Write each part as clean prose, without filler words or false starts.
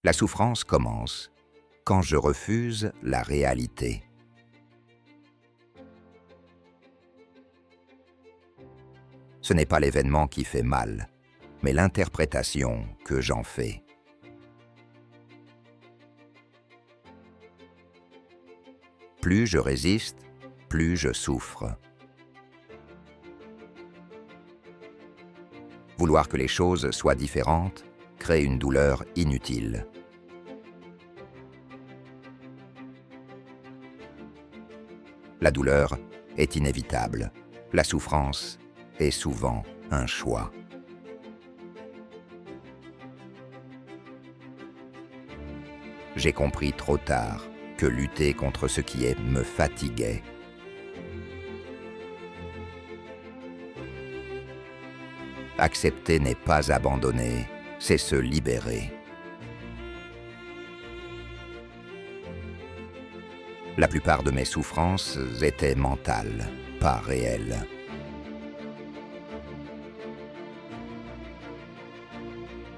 La souffrance commence quand je refuse la réalité. Ce n'est pas l'événement qui fait mal, mais l'interprétation que j'en fais. Plus je résiste, plus je souffre. Vouloir que les choses soient différentes crée une douleur inutile. La douleur est inévitable. La souffrance est souvent un choix. J'ai compris trop tard que lutter contre ce qui est me fatiguait. Accepter n'est pas abandonner, c'est se libérer. La plupart de mes souffrances étaient mentales, pas réelles.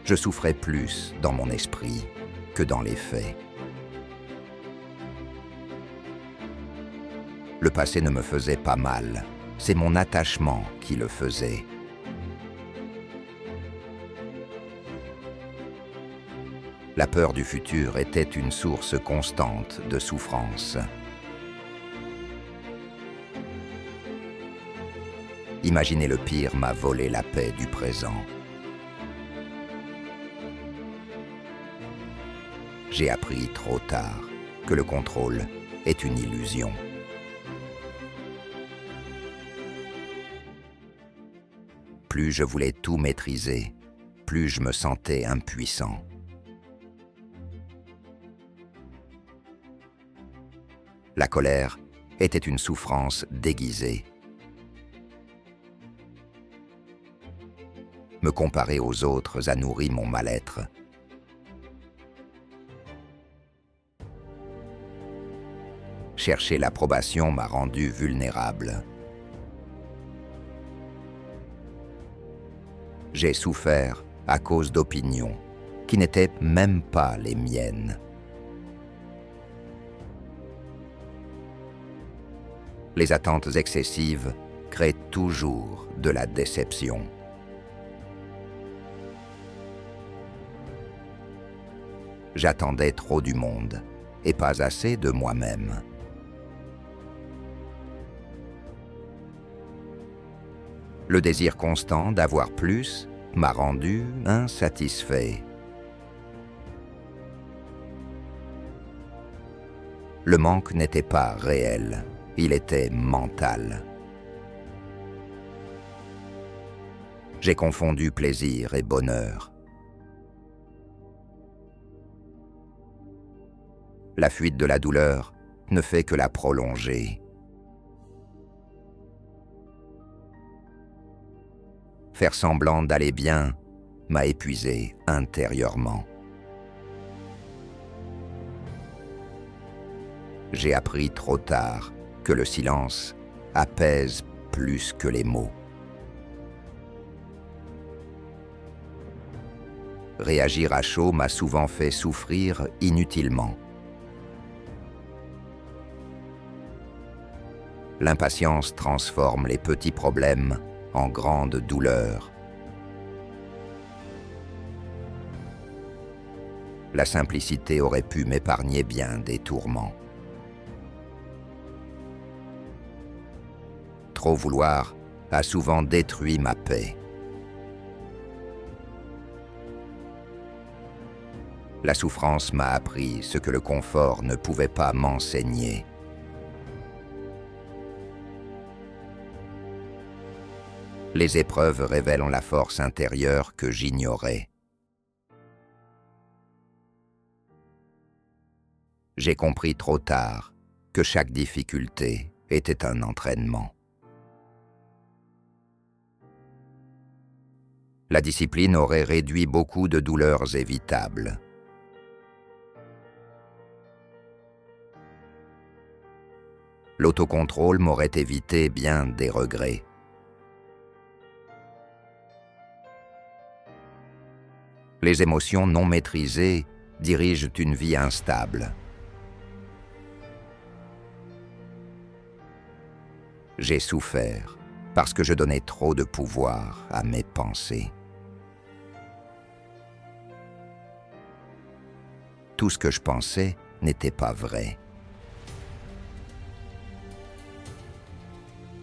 Je souffrais plus dans mon esprit que dans les faits. Le passé ne me faisait pas mal, c'est mon attachement qui le faisait. La peur du futur était une source constante de souffrance. Imaginer le pire m'a volé la paix du présent. J'ai appris trop tard que le contrôle est une illusion. Plus je voulais tout maîtriser, plus je me sentais impuissant. La colère était une souffrance déguisée. Me comparer aux autres a nourri mon mal-être. Chercher l'approbation m'a rendu vulnérable. J'ai souffert à cause d'opinions qui n'étaient même pas les miennes. Les attentes excessives créent toujours de la déception. J'attendais trop du monde et pas assez de moi-même. Le désir constant d'avoir plus m'a rendu insatisfait. Le manque n'était pas réel. Il était mental. J'ai confondu plaisir et bonheur. La fuite de la douleur ne fait que la prolonger. Faire semblant d'aller bien m'a épuisé intérieurement. J'ai appris trop tard que le silence apaise plus que les mots. Réagir à chaud m'a souvent fait souffrir inutilement. L'impatience transforme les petits problèmes en grandes douleurs. La simplicité aurait pu m'épargner bien des tourments. Trop vouloir a souvent détruit ma paix. La souffrance m'a appris ce que le confort ne pouvait pas m'enseigner. Les épreuves révèlent la force intérieure que j'ignorais. J'ai compris trop tard que chaque difficulté était un entraînement. La discipline aurait réduit beaucoup de douleurs évitables. L'autocontrôle m'aurait évité bien des regrets. Les émotions non maîtrisées dirigent une vie instable. J'ai souffert parce que je donnais trop de pouvoir à mes pensées. Tout ce que je pensais n'était pas vrai.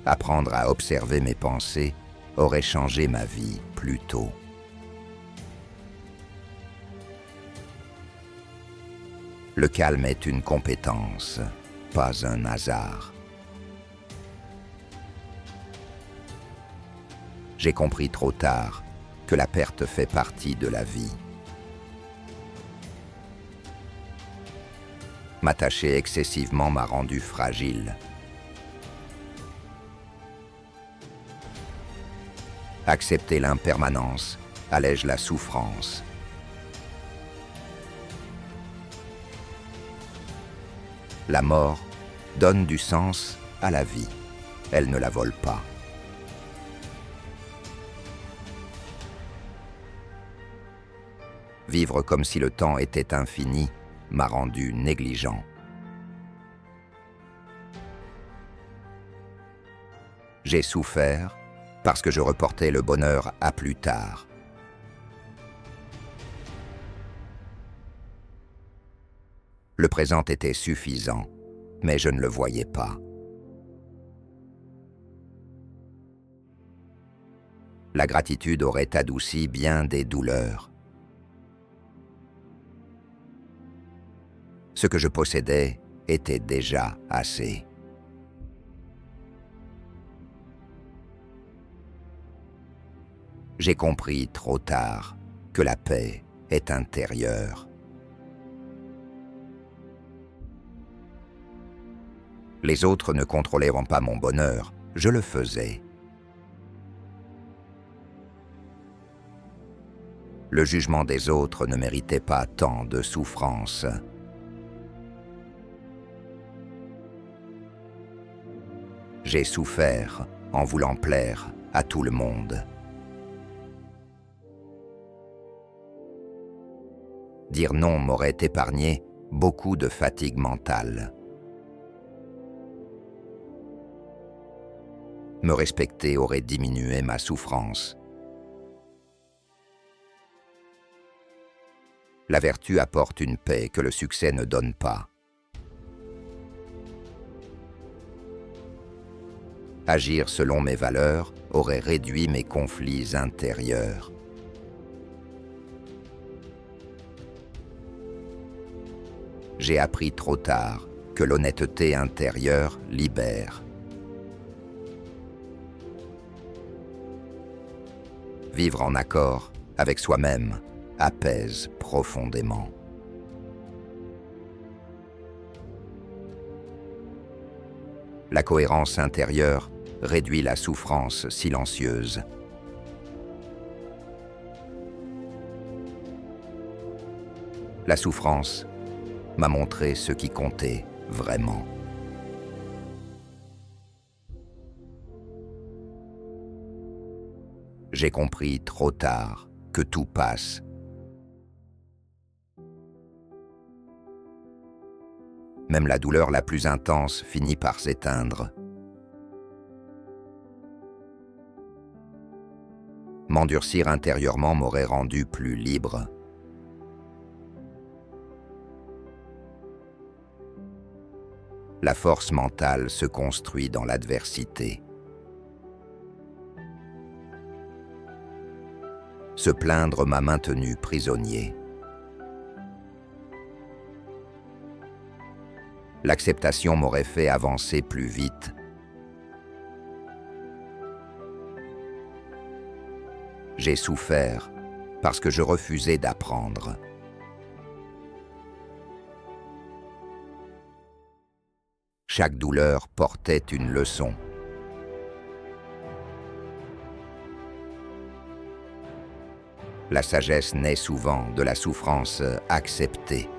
Apprendre à observer mes pensées aurait changé ma vie plus tôt. Le calme est une compétence, pas un hasard. J'ai compris trop tard que la perte fait partie de la vie. M'attacher excessivement m'a rendu fragile. Accepter l'impermanence allège la souffrance. La mort donne du sens à la vie. Elle ne la vole pas. Vivre comme si le temps était infini m'a rendu négligent. J'ai souffert parce que je reportais le bonheur à plus tard. Le présent était suffisant, mais je ne le voyais pas. La gratitude aurait adouci bien des douleurs. Ce que je possédais était déjà assez. J'ai compris trop tard que la paix est intérieure. Les autres ne contrôleront pas mon bonheur, je le faisais. Le jugement des autres ne méritait pas tant de souffrance. J'ai souffert en voulant plaire à tout le monde. Dire non m'aurait épargné beaucoup de fatigue mentale. Me respecter aurait diminué ma souffrance. La vertu apporte une paix que le succès ne donne pas. Agir selon mes valeurs aurait réduit mes conflits intérieurs. J'ai appris trop tard que l'honnêteté intérieure libère. Vivre en accord avec soi-même apaise profondément. La cohérence intérieure réduit la souffrance silencieuse. La souffrance m'a montré ce qui comptait vraiment. J'ai compris trop tard que tout passe. Même la douleur la plus intense finit par s'éteindre. M'endurcir intérieurement m'aurait rendu plus libre. La force mentale se construit dans l'adversité. Se plaindre m'a maintenu prisonnier. L'acceptation m'aurait fait avancer plus vite. J'ai souffert parce que je refusais d'apprendre. Chaque douleur portait une leçon. La sagesse naît souvent de la souffrance acceptée.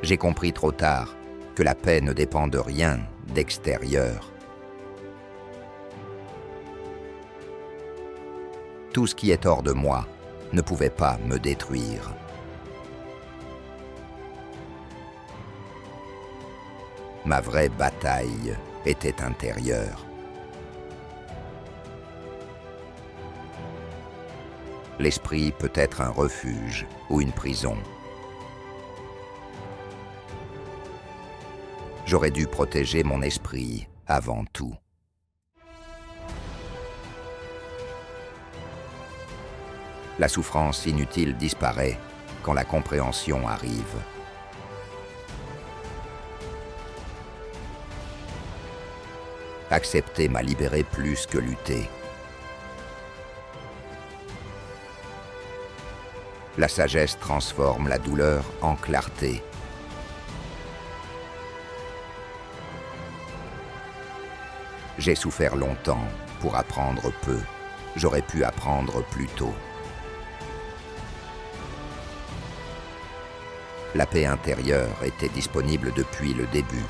J'ai compris trop tard que la paix ne dépend de rien d'extérieur. Tout ce qui est hors de moi ne pouvait pas me détruire. Ma vraie bataille était intérieure. L'esprit peut être un refuge ou une prison. J'aurais dû protéger mon esprit avant tout. La souffrance inutile disparaît quand la compréhension arrive. Accepter m'a libéré plus que lutter. La sagesse transforme la douleur en clarté. J'ai souffert longtemps pour apprendre peu. J'aurais pu apprendre plus tôt. La paix intérieure était disponible depuis le début.